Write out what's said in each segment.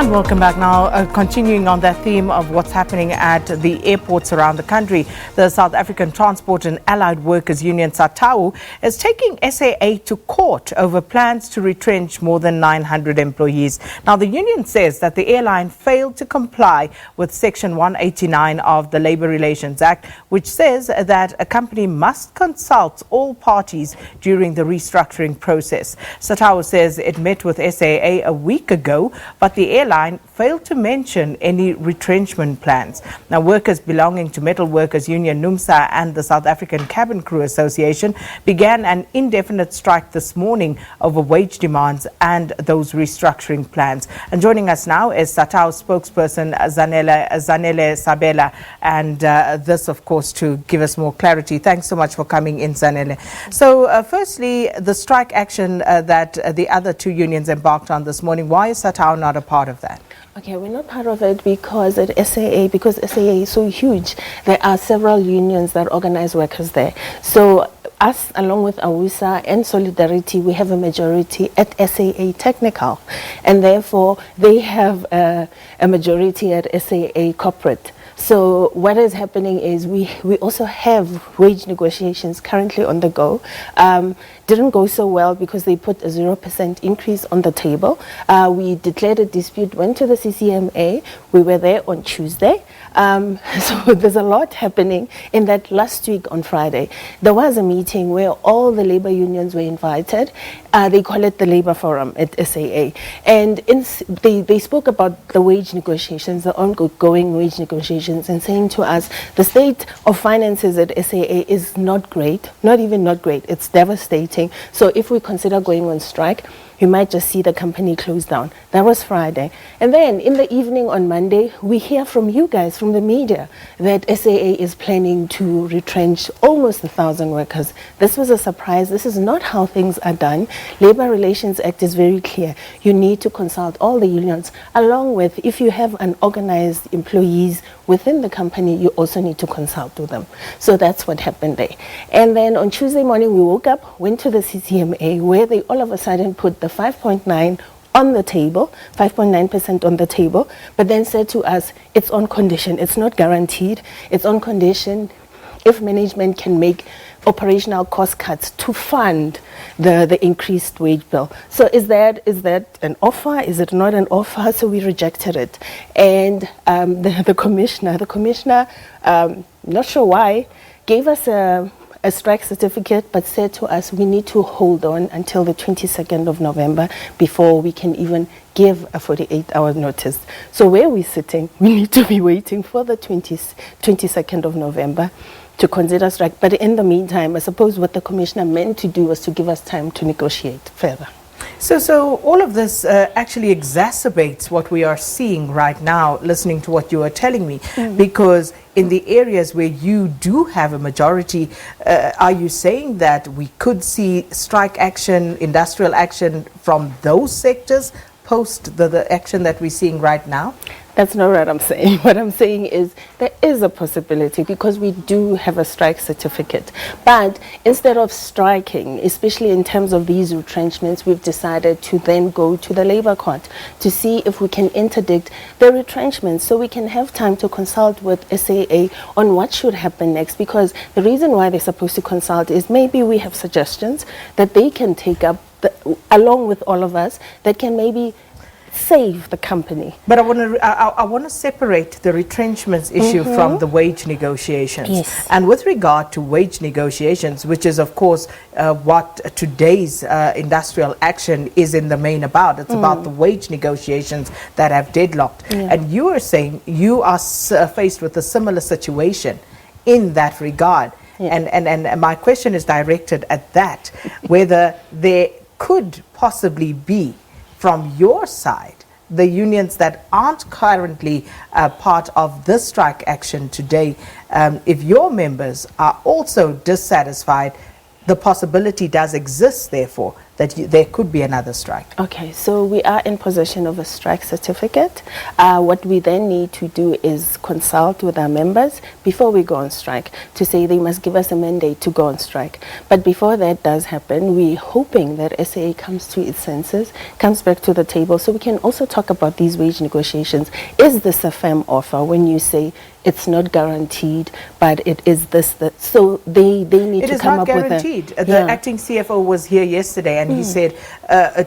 And welcome back now. Continuing on that theme of what's happening at the airports around the country, the South African Transport and Allied Workers Union Satawu is taking SAA to court over plans to retrench more than 900 employees. Now, the union says that the airline failed to comply with Section 189 of the Labour Relations Act, which says that a company must consult all parties during the restructuring process. Satawu says it met with SAA a week ago, but the airline failed to mention any retrenchment plans. Now, workers belonging to Metalworkers Union NUMSA and the South African Cabin Crew Association began an indefinite strike this morning over wage demands and those restructuring plans. And joining us now is Satawu spokesperson Zanele Sabela, and this, of course, to give us more clarity. Thanks so much for coming in, Zanele. So, firstly, the strike action that the other two unions embarked on this morning, why is Satawu not a part of that? Okay, we're not part of it because at because SAA is so huge, there are several unions that organize workers there. So us, along with AWUSA and Solidarity, we have a majority at SIA Technical, and therefore they have a majority at SAA Corporate. So what is happening is we also have wage negotiations currently on the go. Didn't go so well because they put a 0% increase on the table. We declared a dispute, went to the CCMA. We were there on Tuesday. So there's a lot happening. In that last week on Friday, there was a meeting where all the labor unions were invited. They call it the Labor Forum at SAA. And they spoke about the wage negotiations, the ongoing wage negotiations, and saying to us, the state of finances at SAA is not great, not even not great, it's devastating. So if we consider going on strike, you might just see the company close down. That was Friday. And then in the evening on Monday, we hear from you guys, from the media, that SAA is planning to retrench almost 1,000 workers. This was a surprise. This is not how things are done. Labour Relations Act is very clear. You need to consult all the unions, along with, if you have unorganized employees within the company, you also need to consult with them. So that's what happened there. And then on Tuesday morning, we woke up, went to the CCMA, where they all of a sudden put the 5.9 on the table, 5.9% on the table, but then said to us, it's on condition, it's not guaranteed, it's on condition if management can make operational cost cuts to fund the increased wage bill. So is that an offer? Is it not an offer? So we rejected it. And the commissioner, not sure why, gave us a strike certificate, but said to us we need to hold on until the 22nd of November before we can even give a 48-hour notice. So where we're sitting, we need to be waiting for the 22nd of November to consider strike. But in the meantime, I suppose what the commissioner meant to do was to give us time to negotiate further. So all of this actually exacerbates what we are seeing right now, listening to what you are telling me, because in the areas where you do have a majority, are you saying that we could see strike action, industrial action from those sectors post the action that we're seeing right now? That's not what I'm saying. What I'm saying is there is a possibility because we do have a strike certificate. But instead of striking, especially in terms of these retrenchments, we've decided to then go to the Labour Court to see if we can interdict the retrenchments so we can have time to consult with SAA on what should happen next. Because the reason why they're supposed to consult is maybe we have suggestions that they can take up along with all of us that can maybe save the company. But I want to separate the retrenchments issue from the wage negotiations. Yes. And with regard to wage negotiations, which is of course what today's industrial action is in the main about. It's about the wage negotiations that have deadlocked. Yeah. And you are saying you are faced with a similar situation in that regard. Yeah. And my question is directed at that, whether there could possibly be, from your side, the unions that aren't currently part of this strike action today, if your members are also dissatisfied, the possibility does exist, therefore, that that there could be another strike? Okay, so we are in possession of a strike certificate. What we then need to do is consult with our members before we go on strike to say they must give us a mandate to go on strike. But before that does happen, we're hoping that SAA comes to its senses, comes back to the table, so we can also talk about these wage negotiations. Is this a firm offer when you say it's not guaranteed, but it is this, that? So they need to come up with a... It is not guaranteed. The acting CFO was here yesterday and he said,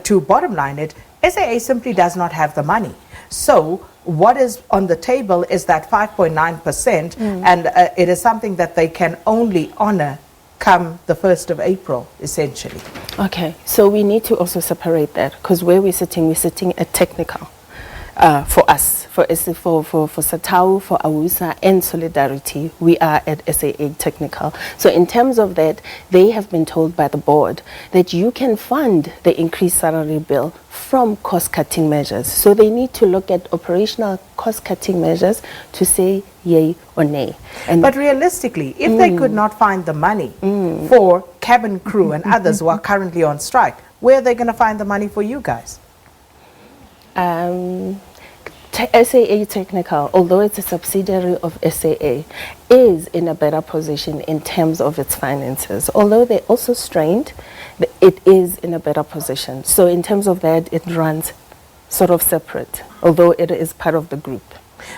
to bottom line it, SAA simply does not have the money. So what is on the table is that 5.9%, and it is something that they can only honor come the 1st of April, essentially. Okay, so we need to also separate that, because where we're sitting at technical. For us, for Satawu, for Awusa and Solidarity, we are at SAA Technical. So in terms of that, they have been told by the board that you can fund the increased salary bill from cost-cutting measures. So they need to look at operational cost-cutting measures to say yay or nay. But realistically, if they could not find the money for cabin crew and others who are currently on strike, where are they going to find the money for you guys? SAA Technical, although it's a subsidiary of SAA, is in a better position in terms of its finances. Although they're also strained, it is in a better position. So in terms of that, it runs sort of separate, although it is part of the group.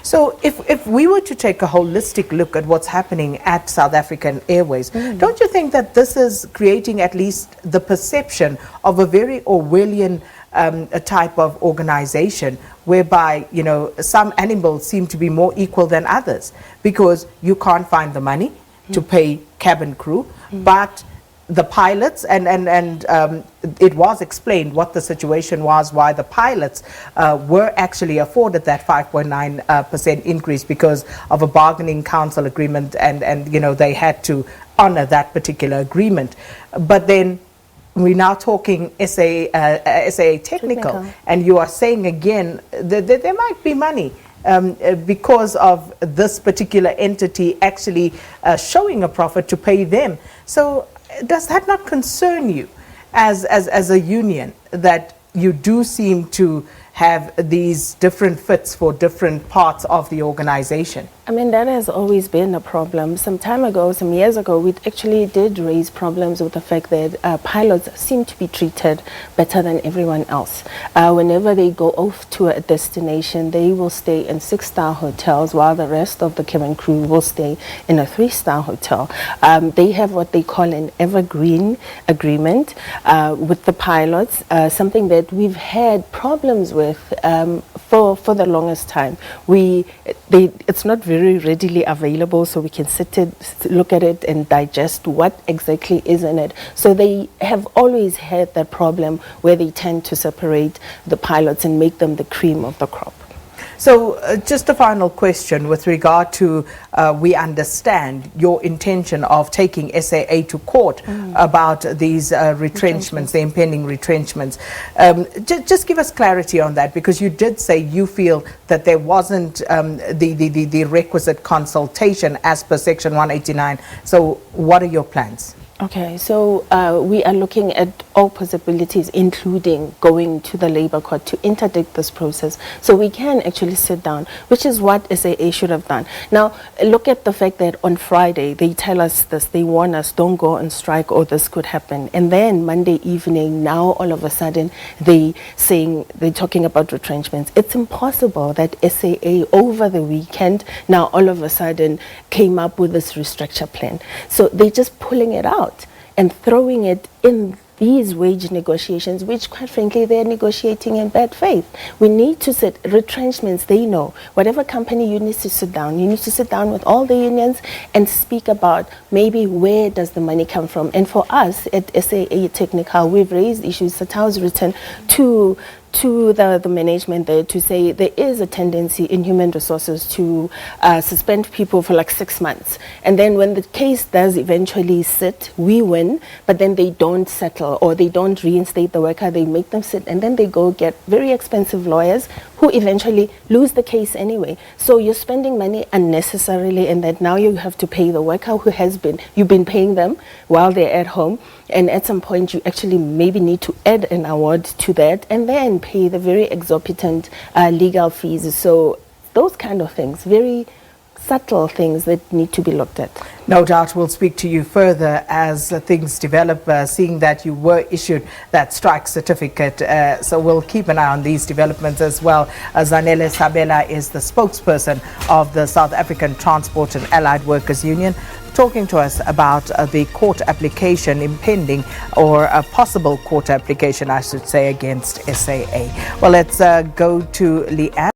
So if we were to take a holistic look at what's happening at South African Airways, don't you think that this is creating at least the perception of a very Orwellian a type of organization whereby, you know, some animals seem to be more equal than others because you can't find the money to pay cabin crew, but the pilots, and it was explained what the situation was, why the pilots were actually afforded that 5.9% increase because of a bargaining council agreement, and you know, they had to honor that particular agreement. But then we're now talking SAA Technical, and you are saying again that there might be money because of this particular entity actually showing a profit to pay them. So does that not concern you as a union, that you do seem to have these different fits for different parts of the organization? I mean, that has always been a problem. Some years ago, we actually did raise problems with the fact that pilots seem to be treated better than everyone else. Whenever they go off to a destination, they will stay in 6-star hotels while the rest of the cabin crew will stay in a 3-star hotel. They have what they call an evergreen agreement with the pilots, something that we've had problems with for the longest time. It's not very readily available, so we can look at it and digest what exactly is in it. So they have always had that problem where they tend to separate the pilots and make them the cream of the crop. So just a final question with regard to, we understand your intention of taking SAA to court about these retrenchments, the impending retrenchments. Just give us clarity on that, because you did say you feel that there wasn't the requisite consultation as per Section 189. So what are your plans? Okay, so we are looking at all possibilities, including going to the Labour Court to interdict this process, so we can actually sit down, which is what SAA should have done. Now, look at the fact that on Friday they tell us this, they warn us, don't go on strike or this could happen. And then Monday evening, now all of a sudden they're talking about retrenchments. It's impossible that SAA over the weekend now all of a sudden came up with this restructure plan. So they're just pulling it out and throwing it in these wage negotiations, which quite frankly they're negotiating in bad faith. We need to sit, retrenchments, they know, whatever company you need to sit down, you need to sit down with all the unions and speak about maybe where does the money come from. And for us at SAA Technical, we've raised issues. Satawu's written to the management there to say there is a tendency in human resources to suspend people for like 6 months. And then when the case does eventually sit, we win, but then they don't settle or they don't reinstate the worker, they make them sit, and then they go get very expensive lawyers, who eventually lose the case anyway. So you're spending money unnecessarily, and that now you have to pay the worker who you've been paying them while they're at home, and at some point you actually maybe need to add an award to that and then pay the very exorbitant legal fees. So those kind of things, very subtle things that need to be looked at. No doubt we'll speak to you further as things develop, seeing that you were issued that strike certificate. So we'll keep an eye on these developments as well. Zanele Sabela is the spokesperson of the South African Transport and Allied Workers Union, talking to us about the court application impending, or a possible court application, I should say, against SAA. Well, let's go to Leanne.